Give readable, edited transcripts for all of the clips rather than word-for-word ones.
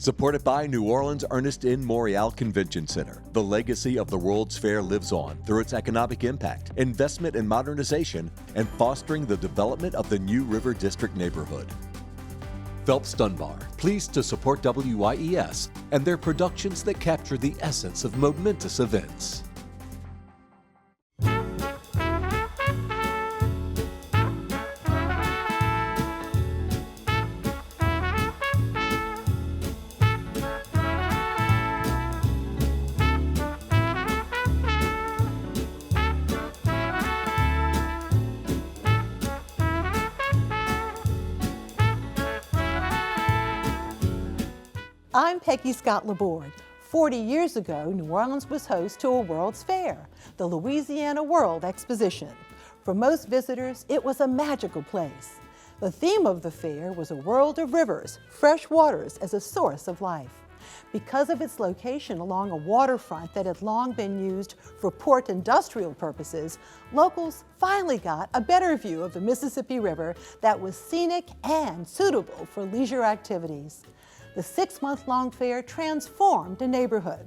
Supported by New Orleans Ernest N. Morial Convention Center, the legacy of the World's Fair lives on through its economic impact, investment in modernization, and fostering the development of the New River District neighborhood. Phelps Dunbar, pleased to support WYES and their productions that capture the essence of momentous events. I'm Peggy Scott Laborde. 40 years ago, New Orleans was host to a World's Fair, the Louisiana World Exposition. For most visitors, it was a magical place. The theme of the fair was a world of rivers, fresh waters as a source of life. Because of its location along a waterfront that had long been used for port industrial purposes, locals finally got a better view of the Mississippi River that was scenic and suitable for leisure activities. The 6-month-long fair transformed the neighborhood,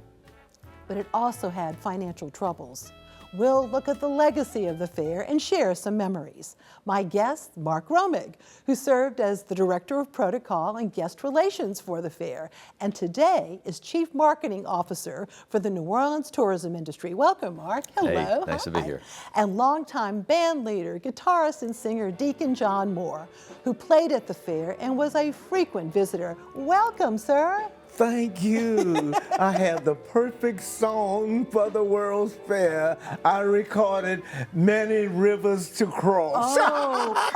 but it also had financial troubles. We'll look at the legacy of the fair and share some memories. My guest, Mark Romig, who served as the Director of Protocol and Guest Relations for the fair, and today is Chief Marketing Officer for the New Orleans tourism industry. Welcome, Mark. Hello. Hey, nice to be here. And longtime band leader, guitarist, and singer Deacon John Moore, who played at the fair and was a frequent visitor. Welcome, sir. Thank you. I have the perfect song for the World's Fair. I recorded Many Rivers to Cross. Oh,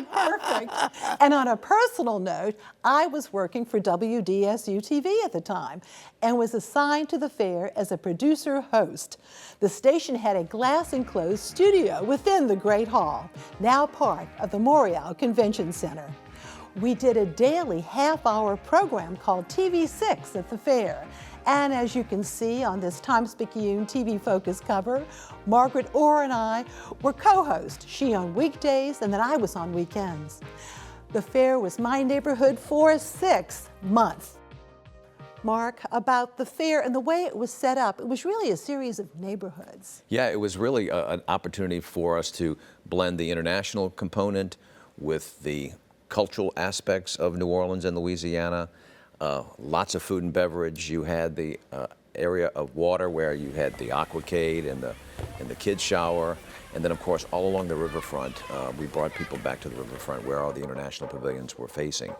perfect. And on a personal note, I was working for WDSU-TV at the time and was assigned to the fair as a producer host. The station had a glass-enclosed studio within the Great Hall, now part of the Morial Convention Center. We did a daily half-hour program called TV6 at the fair. And as you can see on this Times-Picayune TV Focus cover, Margaret Orr and I were co-hosts, she on weekdays and then I was on weekends. The fair was my neighborhood for 6 months. Mark, about the fair and the way it was set up, it was really a series of neighborhoods. Yeah, it was really an opportunity for us to blend the international component with the cultural aspects of New Orleans and Louisiana. Lots of food and beverage. You had the area of water where you had the aquacade and the kids shower, and then of course all along the riverfront we brought people back to the riverfront where all the international pavilions were facing.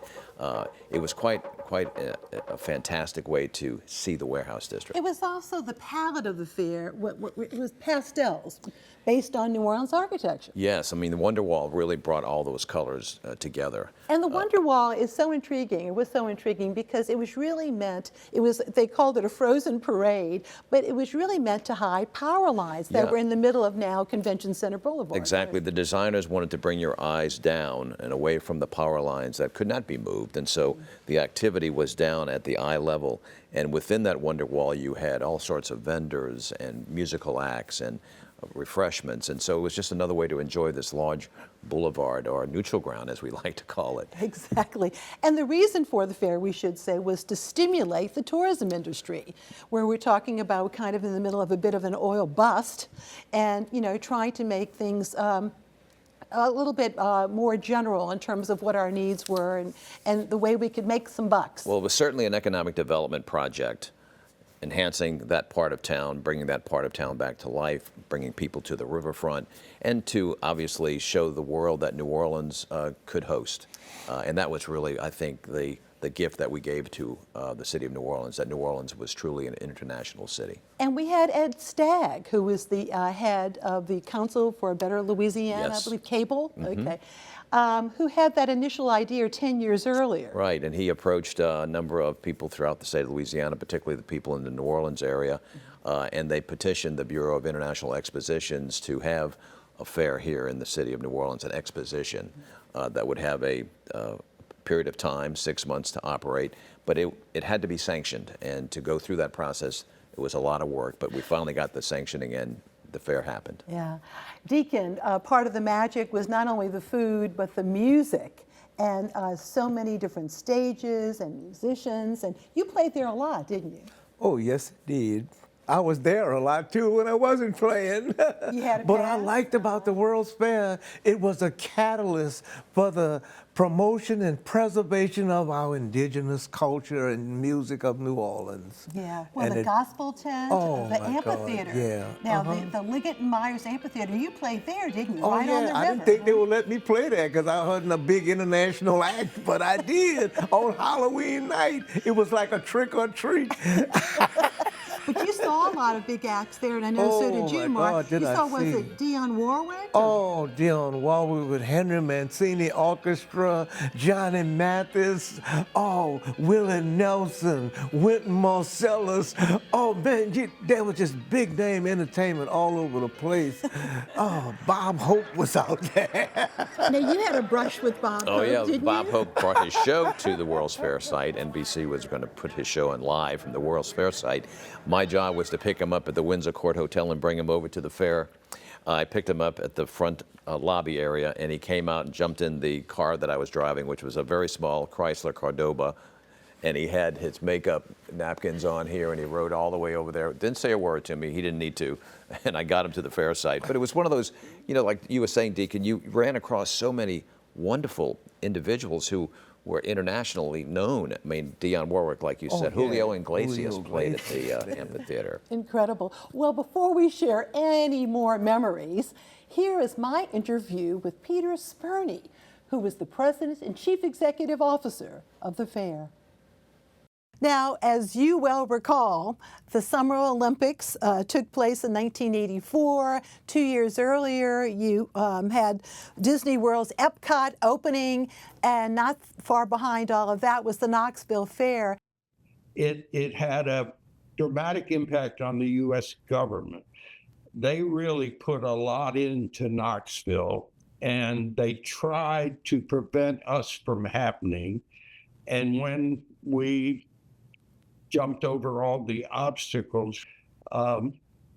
It was quite a fantastic way to see the warehouse district. It was also the palette of the fair. It was pastels based on New Orleans architecture. Yes, I mean the Wonderwall really brought all those colors together. And the Wonderwall is so intriguing. It was so intriguing because it was really meant, they called it a frozen parade, but it was really meant to hide power lines that were in the middle of now Convention Center Boulevard. Exactly. Right? The designers wanted to bring your eyes down and away from the power lines that could not be moved. And so the activity was down at the eye level. And within that Wonderwall, you had all sorts of vendors and musical acts and refreshments. And so it was just another way to enjoy this large boulevard, or neutral ground, as we like to call it. Exactly. And the reason for the fair, we should say, was to stimulate the tourism industry, where we're talking about kind of in the middle of a bit of an oil bust and, you know, trying to make things a little bit more general in terms of what our needs were and the way we could make some bucks. Well, it was certainly an economic development project, enhancing that part of town, bringing that part of town back to life, bringing people to the riverfront, and to obviously show the world that New Orleans could host. And that was really, I think, the gift that we gave to the city of New Orleans, that New Orleans was truly an international city. And we had Ed Stagg, who was the head of the Council for a Better Louisiana, Yes. I believe, cable, who had that initial idea 10 years earlier. Right, and he approached a number of people throughout the state of Louisiana, particularly the people in the New Orleans area, and they petitioned the Bureau of International Expositions to have a fair here in the city of New Orleans, an exposition that would have a period of time, 6 months to operate, but it had to be sanctioned, and to go through that process, it was a lot of work, but we finally got the sanctioning and the fair happened. Yeah. Deacon, part of the magic was not only the food, but the music. and so many different stages and musicians, and you played there a lot, didn't you? Oh, yes, it did. I was there a lot too when I wasn't playing. You had a But I pass? liked about the World's Fair, it was a catalyst for the promotion and preservation of our indigenous culture and music of New Orleans. Yeah, well, And the it- gospel tent, Oh, the my God, amphitheater. yeah, Now, uh-huh. the Liggett and Myers Amphitheater, you played there, didn't you? Oh, Right on the yeah, I river. didn't think they would let me play there because I wasn't a big international act, but I did on Halloween night. It was like a trick or treat. But you saw a lot of big acts there, and I know so Oh, did you, my Mark. God, did you I saw, was see. it Dionne Warwick? Oh, Dionne Warwick with Henry Mancini Orchestra, Johnny Mathis, oh, Willie Nelson, Wynton Marsalis. Oh, man, there was just big name entertainment all over the place. Oh, Bob Hope was out there. Now, you had a brush with Bob Oh, Hope, yeah, didn't Bob you? Hope brought his show to the World's Fair site. NBC was going to put his show on live from the World's Fair site. My job was to pick him up at the Windsor Court Hotel and bring him over to the fair. I picked him up at the front lobby area, and he came out and jumped in the car that I was driving, which was a very small Chrysler Cordoba. And he had his makeup napkins on here, and he rode all the way over there. Didn't say a word to me. He didn't need to. And I got him to the fair site. But it was one of those, you know, like you were saying, Deacon, you ran across so many wonderful individuals who were internationally known. I mean, Dionne Warwick, like you said, yeah. Julio Iglesias Julio played at the Iglesias. amphitheater. Incredible. Well, before we share any more memories, here is my interview with Petr Spurney, who was the president and chief executive officer of the fair. Now, as you well recall, the Summer Olympics took place in 1984. 2 years earlier, you had Disney World's Epcot opening, and not far behind all of that was the Knoxville Fair. It had a dramatic impact on the U.S. government. They really put a lot into Knoxville, and they tried to prevent us from happening. And when we jumped over all the obstacles,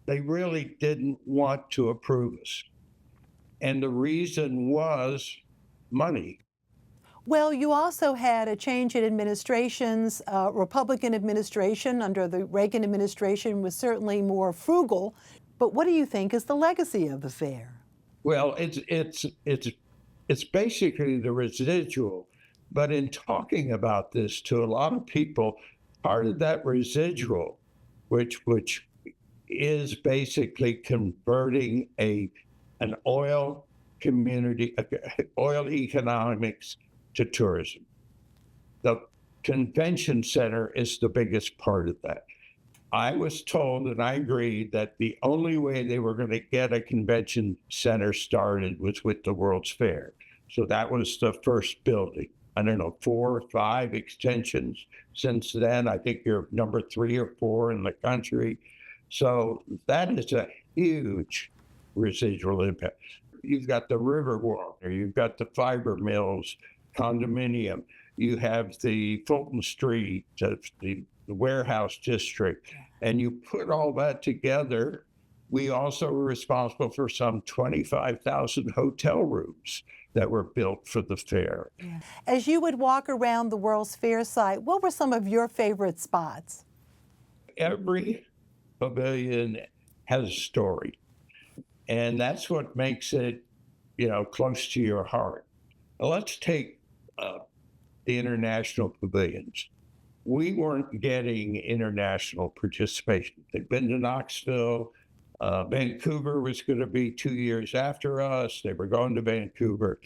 they really didn't want to approve us. And the reason was money. Well, you also had a change in administrations. Republican administration under the Reagan administration was certainly more frugal. But what do you think is the legacy of the fair? Well, it's basically the residual. But in talking about this to a lot of people, part of that residual, which is basically converting an oil community, oil economics to tourism. The convention center is the biggest part of that. I was told, and I agreed, that the only way they were going to get a convention center started was with the World's Fair. So that was the first building. I don't know, 4 or 5 extensions since then. I think you're number 3 or 4 in the country. So that is a huge residual impact. You've got the Riverwalk, you've got the fiber mills, condominium, you have the Fulton Street, the warehouse district, and you put all that together. We also were responsible for some 25,000 hotel rooms that were built for the fair. As you would walk around the World's Fair site, what were some of your favorite spots? Every pavilion has a story, and that's what makes it, close to your heart. Let's take the international pavilions. We weren't getting international participation. They'd been to Knoxville. Vancouver was going to be 2 years after us. They were going to Vancouver.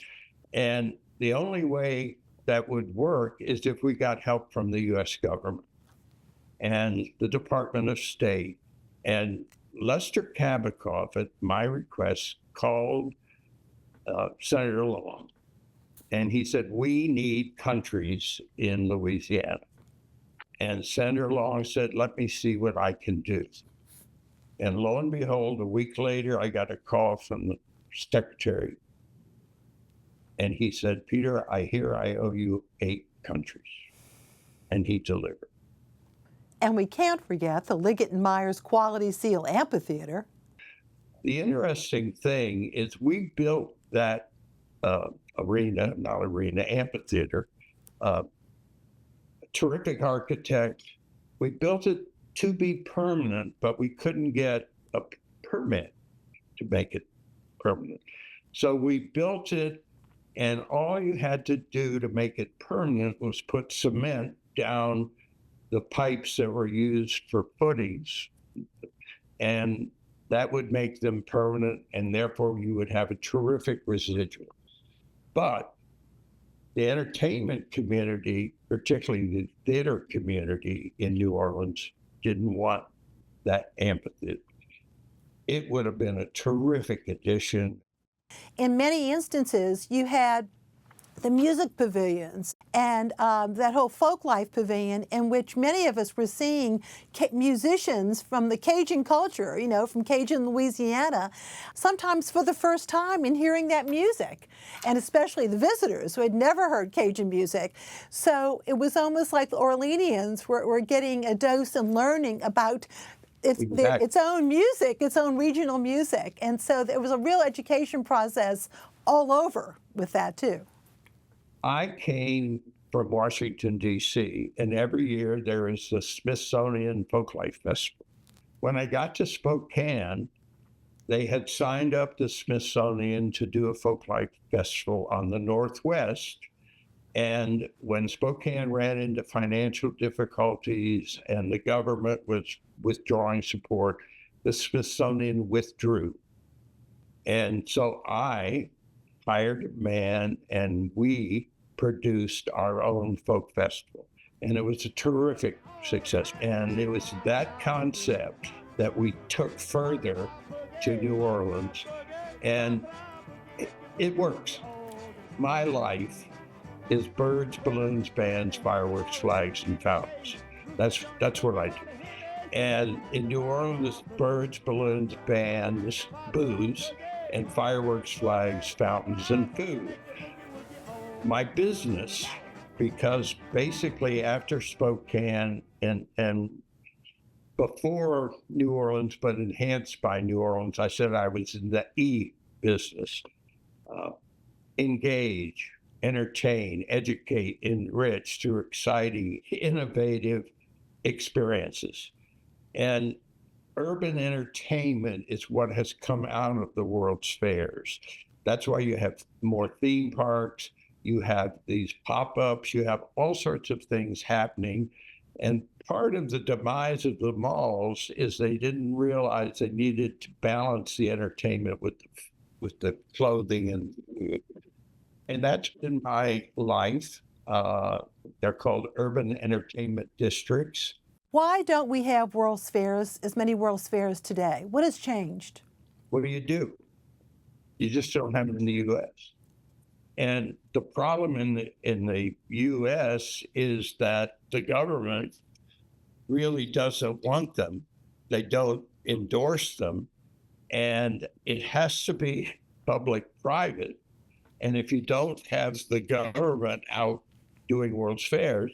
And the only way that would work is if we got help from the U.S. government and the Department of State. And Lester Kabikoff, at my request, called Senator Long. And he said, we need countries in Louisiana. And Senator Long said, let me see what I can do. And lo and behold, a week later, I got a call from the secretary. And he said, Peter, I hear I owe you 8 countries. And he delivered. And we can't forget the Liggett and Myers Quality Seal Amphitheater. The interesting thing is we built that amphitheater. Terrific architect. We built it to be permanent, but we couldn't get a permit to make it permanent. So we built it, and all you had to do to make it permanent was put cement down the pipes that were used for footings, and that would make them permanent, and therefore you would have a terrific residual. But the entertainment community, particularly the theater community in New Orleans, didn't want that amphitheater. It would have been a terrific addition. In many instances, you had the music pavilions and that whole folk life pavilion in which many of us were seeing musicians from the Cajun culture, you know, from Cajun Louisiana, sometimes for the first time in hearing that music, and especially the visitors who had never heard Cajun music. So it was almost like the Orleanians were getting a dose and learning about its own music, its own regional music. And so there was a real education process all over with that too. I came from Washington, D.C., and every year there is the Smithsonian Folklife Festival. When I got to Spokane, they had signed up the Smithsonian to do a Folklife Festival on the Northwest. And when Spokane ran into financial difficulties and the government was withdrawing support, the Smithsonian withdrew. And so I hired a man, and we produced our own folk festival. And it was a terrific success. And it was that concept that we took further to New Orleans. And it works. My life is birds, balloons, bands, fireworks, flags, and fountains. That's what I do. And in New Orleans, birds, balloons, bands, booze, and fireworks, flags, fountains, and food. My business, because basically after Spokane and before New Orleans, but enhanced by New Orleans, I said I was in the business. Engage, entertain, educate, enrich through exciting, innovative experiences. And urban entertainment is what has come out of the World's Fairs. That's why you have more theme parks, you have these pop-ups, you have all sorts of things happening. And part of the demise of the malls is they didn't realize they needed to balance the entertainment with the clothing, and that's been my life. They're called urban entertainment districts. Why don't we have World's Fairs, as many World's Fairs today? What has changed? What do? You just don't have it in the U.S. And the problem in the U.S. is that the government really doesn't want them. They don't endorse them. And it has to be public-private. And if you don't have the government out doing World's Fairs,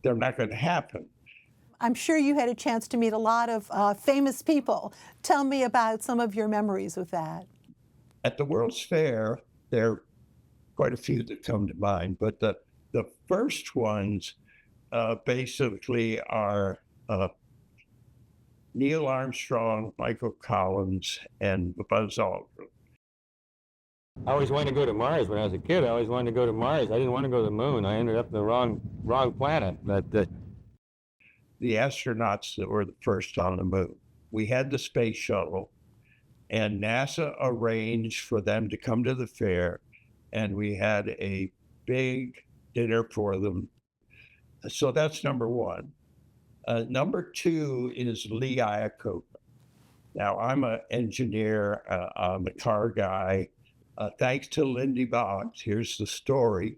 they're not going to happen. I'm sure you had a chance to meet a lot of famous people. Tell me about some of your memories with that. At the World's Fair, there are quite a few that come to mind, but the first ones basically are Neil Armstrong, Michael Collins, and Buzz Aldrin. I always wanted to go to Mars when I was a kid. I always wanted to go to Mars. I didn't want to go to the moon. I ended up in the wrong planet. But the astronauts that were the first on the moon. We had the space shuttle, and NASA arranged for them to come to the fair, and we had a big dinner for them. So that's number one. Number two is Lee Iacocca. Now, I'm an engineer, I'm a car guy. Thanks to Lindy Boggs, here's the story.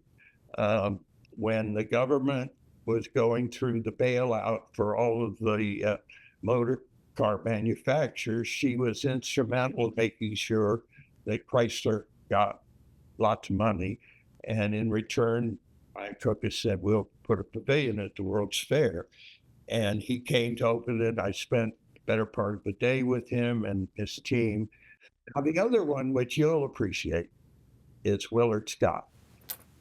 When the government was going through the bailout for all of the motor car manufacturers, she was instrumental in making sure that Chrysler got lots of money. And in return, Iacocca said, we'll put a pavilion at the World's Fair. And he came to open it. I spent the better part of the day with him and his team. Now, the other one, which you'll appreciate, is Willard Scott.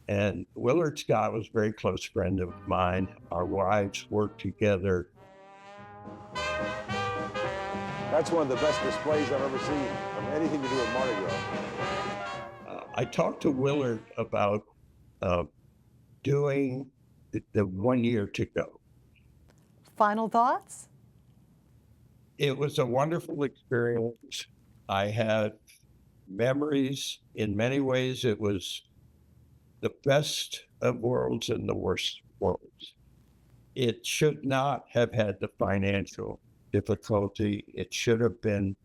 And Willard Scott was a very close friend of mine. Our wives worked together. That's one of the best displays I've ever seen of anything to do with Mardi Gras. I talked to Willard about doing the 1 year to go. Final thoughts? It was a wonderful experience. I had memories. In many ways, it was the best of worlds and the worst worlds. It should not have had the financial difficulty. It should have been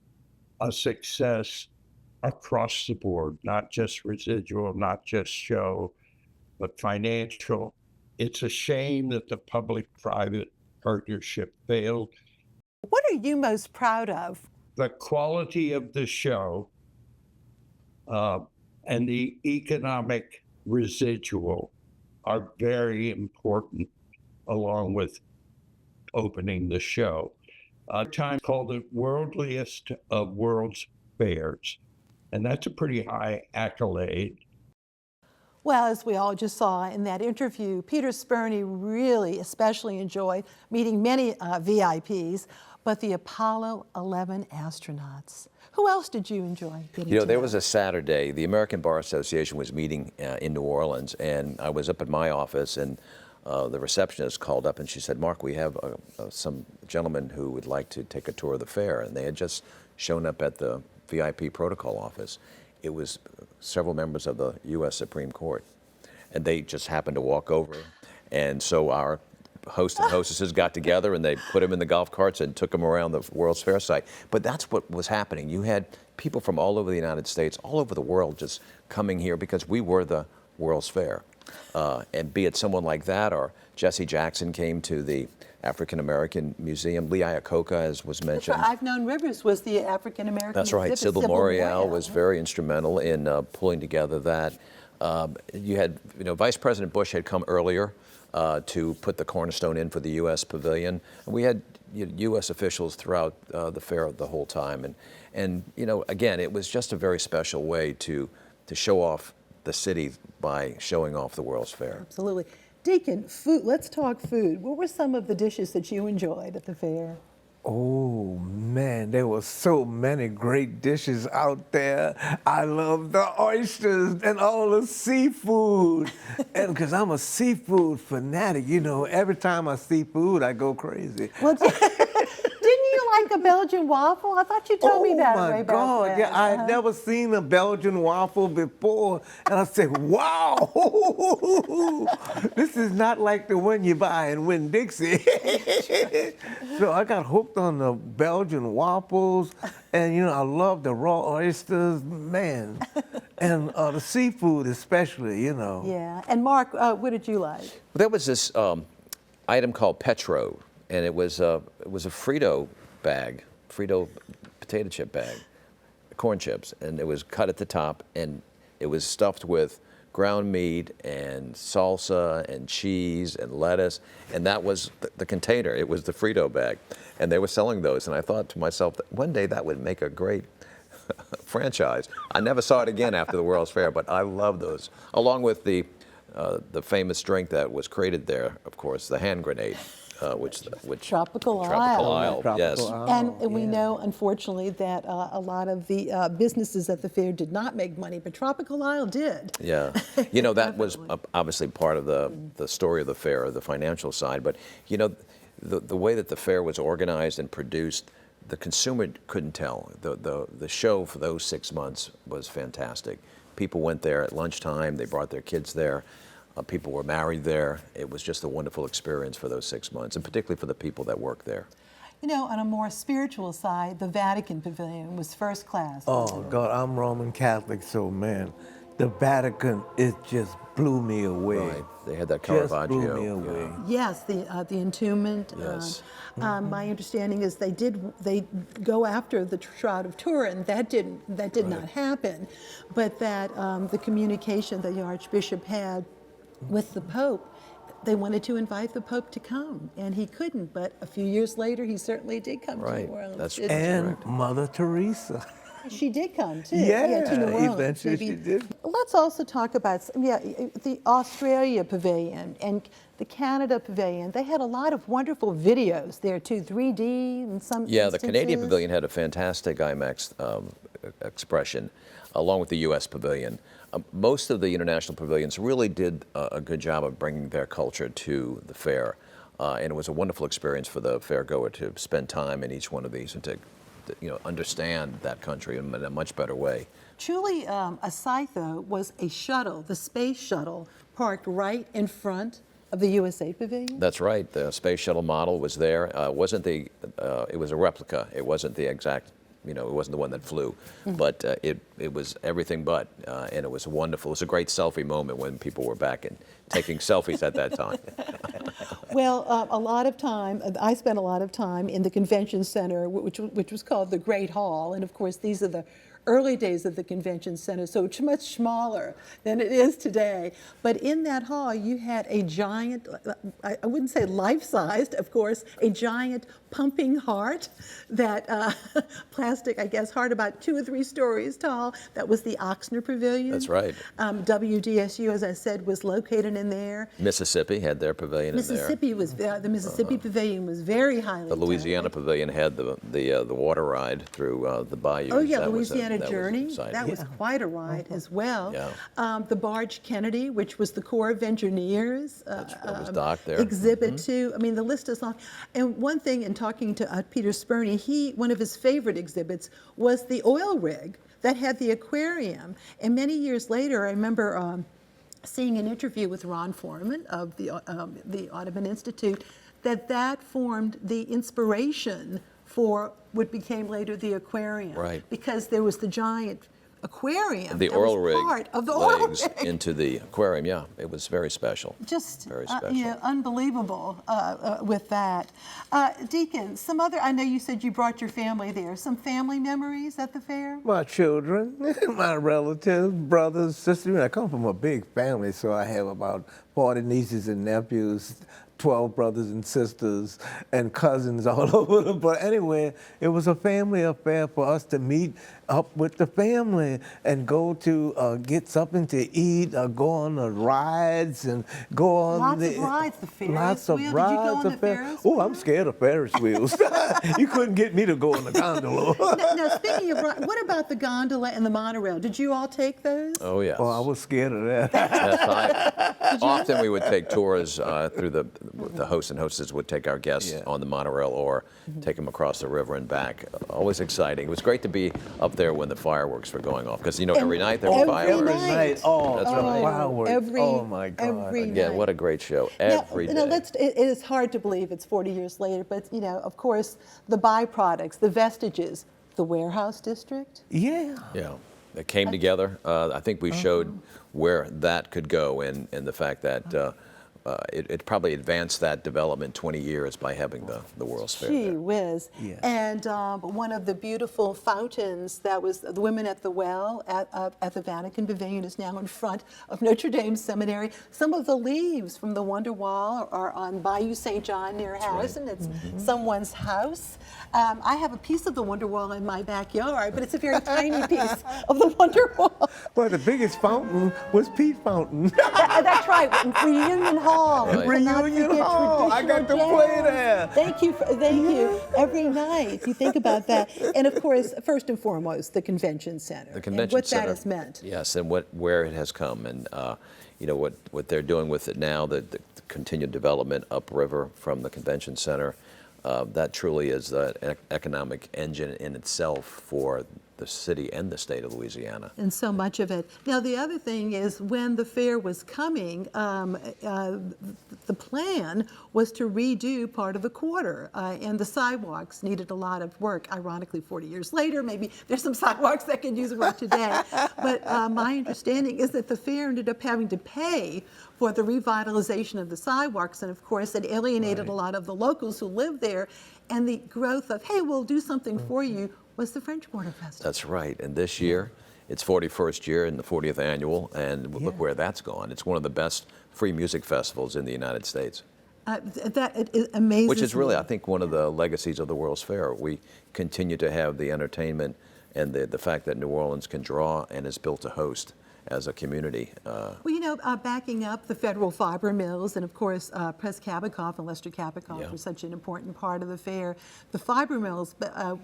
a success across the board, not just residual, not just show, but financial. It's a shame that the public-private partnership failed. What are you most proud of? The quality of the show and the economic residual are very important, along with opening the show. Time called the worldliest of world's fairs, and that's a pretty high accolade. Well, as we all just saw in that interview, Petr Spurney really especially enjoyed meeting many VIPs, but the Apollo 11 astronauts. Who else did you enjoy getting You know, to there know? was a Saturday, the American Bar Association was meeting in New Orleans, and I was up at my office, and the receptionist called up and she said, Mark, we have some gentlemen who would like to take a tour of the fair. And they had just shown up at the VIP protocol office. It was several members of the U.S. Supreme Court. And they just happened to walk over. And so our host and hostesses got together and they put them in the golf carts and took them around the World's Fair site. But that's what was happening. You had people from all over the United States, all over the world just coming here because we were the World's Fair. And be it someone like that, or Jesse Jackson came to the African American Museum. Lee Iacocca, as was mentioned. I've Known Rivers was the African American. That's right. Sybil Morial was very instrumental in pulling together that. You had, Vice President Bush had come earlier to put the cornerstone in for the U.S. Pavilion. And we had U.S. officials throughout the fair the whole time. And again, it was just a very special way to show off the city by showing off the World's Fair. Absolutely. Deacon, food. Let's talk food. What were some of the dishes that you enjoyed at the fair? Oh man, there were so many great dishes out there. I love the oysters and all the seafood. And because I'm a seafood fanatic, every time I see food, I go crazy. Well, didn't you like a Belgian waffle? I thought you told me that way back Oh my God, then. yeah, I had never seen a Belgian waffle before. And I said, wow, this is not like the one you buy in Winn-Dixie. So I got hooked on the Belgian waffles, and I love the raw oysters, man, and the seafood especially, Yeah. And Mark, what did you like? Well, there was this item called Petro, and it was a Frito bag, Frito potato chip bag, corn chips, and it was cut at the top, and it was stuffed with ground meat and salsa and cheese and lettuce, and that was the container. It was the Frito bag, and they were selling those, and I thought to myself that one day that would make a great franchise. I never saw it again after the World's Fair, but I love those, along with the famous drink that was created there, of course, the hand grenade. Which Tropical Isle, yes. And we know, unfortunately, that a lot of the businesses at the fair did not make money, but Tropical Isle did. Yeah, that was obviously part of the story of the fair, the financial side. But the way that the fair was organized and produced, the consumer couldn't tell. The show for those 6 months was fantastic. People went there at lunchtime. They brought their kids there. People were married there. It was just a wonderful experience for those 6 months, and particularly for the people that work there. On a more spiritual side, the Vatican Pavilion was first class. Oh, God, I'm Roman Catholic, so, man, the Vatican, it just blew me away. Right. They had that Just Caravaggio. blew me away. Yes, the entombment. Yes. My understanding is they go after the Shroud of Turin. That did not happen, but that the communication that the Archbishop had with the Pope, they wanted to invite the Pope to come, and he couldn't. But a few years later, he certainly did come to New Orleans. That's And correct. Mother Teresa. She did come too. Yeah, to New Orleans. eventually she did. Let's also talk about the Australia Pavilion and the Canada Pavilion. They had a lot of wonderful videos there too, 3D in some Yeah, the Canadian instances. Pavilion had a fantastic IMAX expression, along with the U.S. Pavilion. Most of the international pavilions really did a good job of bringing their culture to the fair, and it was a wonderful experience for the fairgoer to spend time in each one of these and to understand that country in a much better way. Truly, a sight though was a shuttle, the space shuttle, parked right in front of the USA Pavilion. That's right. The space shuttle model was there. It wasn't it was a replica. It wasn't the exact. It wasn't the one that flew, but it was everything but, and it was wonderful. It was a great selfie moment when people were back and taking selfies at that time. Well, a lot of time, I spent a lot of time in the convention center, which was called the Great Hall, and of course these are the early days of the convention center, so it's much smaller than it is today. But in that hall, you had a giant, I wouldn't say life-sized, of course, a giant pumping heart, that plastic, I guess, heart about 2 or 3 stories tall. That was the Oxnard Pavilion. That's right. WDSU, as I said, was located in there. Mississippi had their pavilion in there. The Mississippi Pavilion was very highly The Louisiana touted. Pavilion had the water ride through the bayous. Oh yeah, That was Louisiana that was Journey. exciting. That was quite a ride as well. Yeah. The Barge Kennedy, which was the Corps of Engineers. That was docked there. Exhibit 2. I mean, the list is long. And one thing, in talking to Petr Spurney, one of his favorite exhibits was the oil rig that had the aquarium. And many years later, I remember seeing an interview with Ron Foreman of the Audubon Institute, that formed the inspiration for what became later the aquarium. Right. Because there was the giant aquarium The that oil was rig part of the oil legs rig. into the aquarium. Yeah, it was very special. Just very special. unbelievable with that. Deacon, I know you said you brought your family there. Some family memories at the fair? My children, my relatives, brothers, sisters. I come from a big family, so I have about 40 nieces and nephews, 12 brothers and sisters, and cousins all over. But anyway, it was a family affair for us to meet up with the family and go to get something to eat, go on the rides and go on Lots of rides, the Ferris lots of wheel. rides. Did you go on the Ferris Oh, wheel? I'm scared of Ferris wheels. You couldn't get me to go on the gondola. Now, speaking of what about the gondola and the monorail? Did you all take those? Oh, yes. Oh, I was scared of that. Yes, often we would take tours through the hosts and hostess would take our guests on the monorail or take them across the river and back. Always exciting. It was great to be up there when the fireworks were going off because, every night there were every fireworks. night. Oh, That's the right. fireworks. Oh, my God. Every Again, night. what a great show every day. It is hard to believe it's 40 years later, but of course, the byproducts, the vestiges, the warehouse district. Yeah. Yeah, it came together. I think we showed where that could go, and the fact that it probably advanced that development 20 years by having the World's Fair Gee there. whiz. Yeah. And one of the beautiful fountains that was the Women at the Well at the Vatican Pavilion is now in front of Notre Dame Seminary. Some of the leaves from the Wonder Wall are on Bayou St. John near Harrison. It's someone's house. I have a piece of the Wonder Wall in my backyard, but it's a very tiny piece of the Wonder Wall. Well, the biggest fountain was Pete Fountain. That's right, Reunion Hall. Right. Cannot Reunion forget Hall. I got to traditional play jazz. there. Thank you. Every night you think about that, and of course, first and foremost, the convention center. The convention and what center. that has meant. Yes, and where it has come, and what they're doing with it now, the continued development upriver from the convention center. That truly is an economic engine in itself for the city and the state of Louisiana. And so much of it. Now, the other thing is when the fair was coming, the plan was to redo part of the quarter, and the sidewalks needed a lot of work. Ironically, 40 years later, maybe there's some sidewalks that could use work today. But my understanding is that the fair ended up having to pay for the revitalization of the sidewalks, and of course, it alienated a lot of the locals who lived there, and the growth of, hey, we'll do something for you, was the French Quarter Festival. That's right. And this year, it's 41st year and the 40th annual, and look where that's gone. It's one of the best free music festivals in the United States. That it amazes Which is really, me. I think, one of the legacies of the World's Fair. We continue to have the entertainment and the fact that New Orleans can draw and is built to host as a community. Well, you know, backing up the federal fiber mills, and of course, Pres Kabikoff and Lester Kabikoff Yeah. were such an important part of the fair. The fiber mills,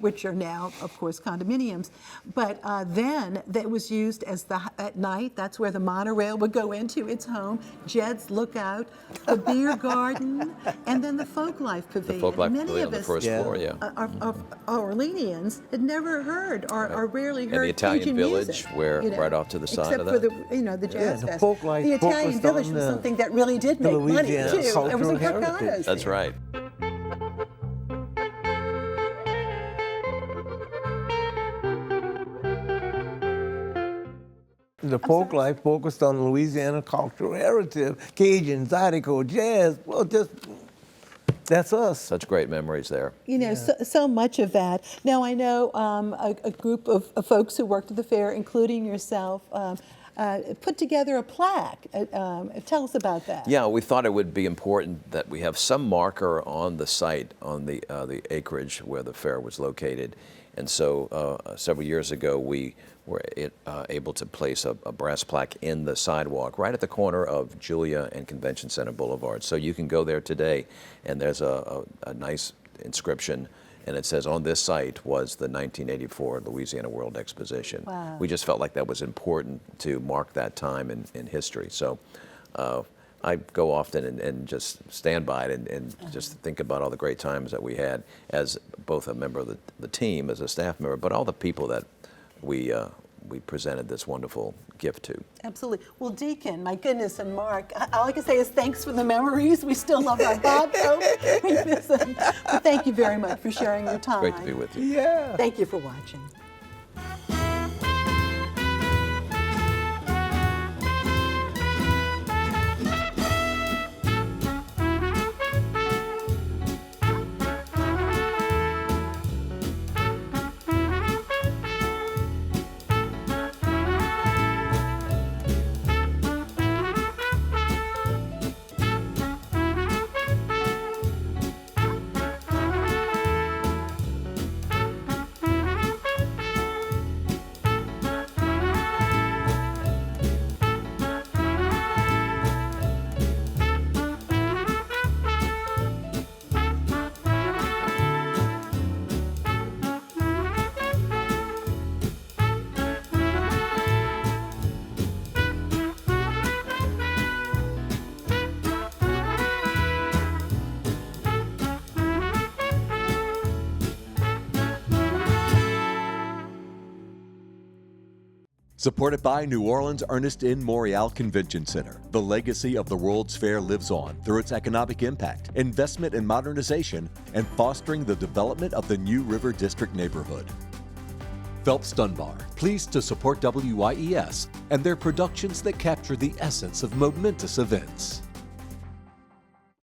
which are now, of course, condominiums, but then that was used as at night. That's where the monorail would go into its home. Jed's Lookout, the beer garden, and then the Folklife Pavilion. Folklife Many Pavilion of on the us first floor, yeah. of Orleanians had never heard or rarely And heard the Italian Cajun Village, music, where you know, right off to the side except of for that. the, you know, the jazz the fest. Folklife The Italian focused Village on was the- something that really did make money Louisiana too. It was cultural a heritage. That's right. The folk life focused on Louisiana cultural heritage, Cajun, Zydeco, jazz. Well, just that's us. Such great memories there. You know, so much of that. Now, I know a group of folks who worked at the fair, including yourself, put together a plaque. Tell us about that. Yeah, we thought it would be important that we have some marker on the site, on the acreage where the fair was located. And so several years ago, we were able to place a brass plaque in the sidewalk right at the corner of Julia and Convention Center Boulevard. So you can go there today, and there's a nice inscription, and it says, on this site was the 1984 Louisiana World Exposition. Wow. We just felt like that was important to mark that time in history. So I go often and just stand by it and just think about all the great times that we had as both a member of the team, as a staff member, but all the people that we presented this wonderful gift to. Absolutely. Well, Deacon, my goodness, and Mark, all I can say is thanks for the memories. We still love our Bob. We miss them. But thank you very much for sharing your time. Great to be with you. Yeah. Thank you for watching. Supported by New Orleans Ernest N. Morial Convention Center, the legacy of the World's Fair lives on through its economic impact, investment in modernization, and fostering the development of the New River District neighborhood. Phelps Dunbar, pleased to support WYES and their productions that capture the essence of momentous events.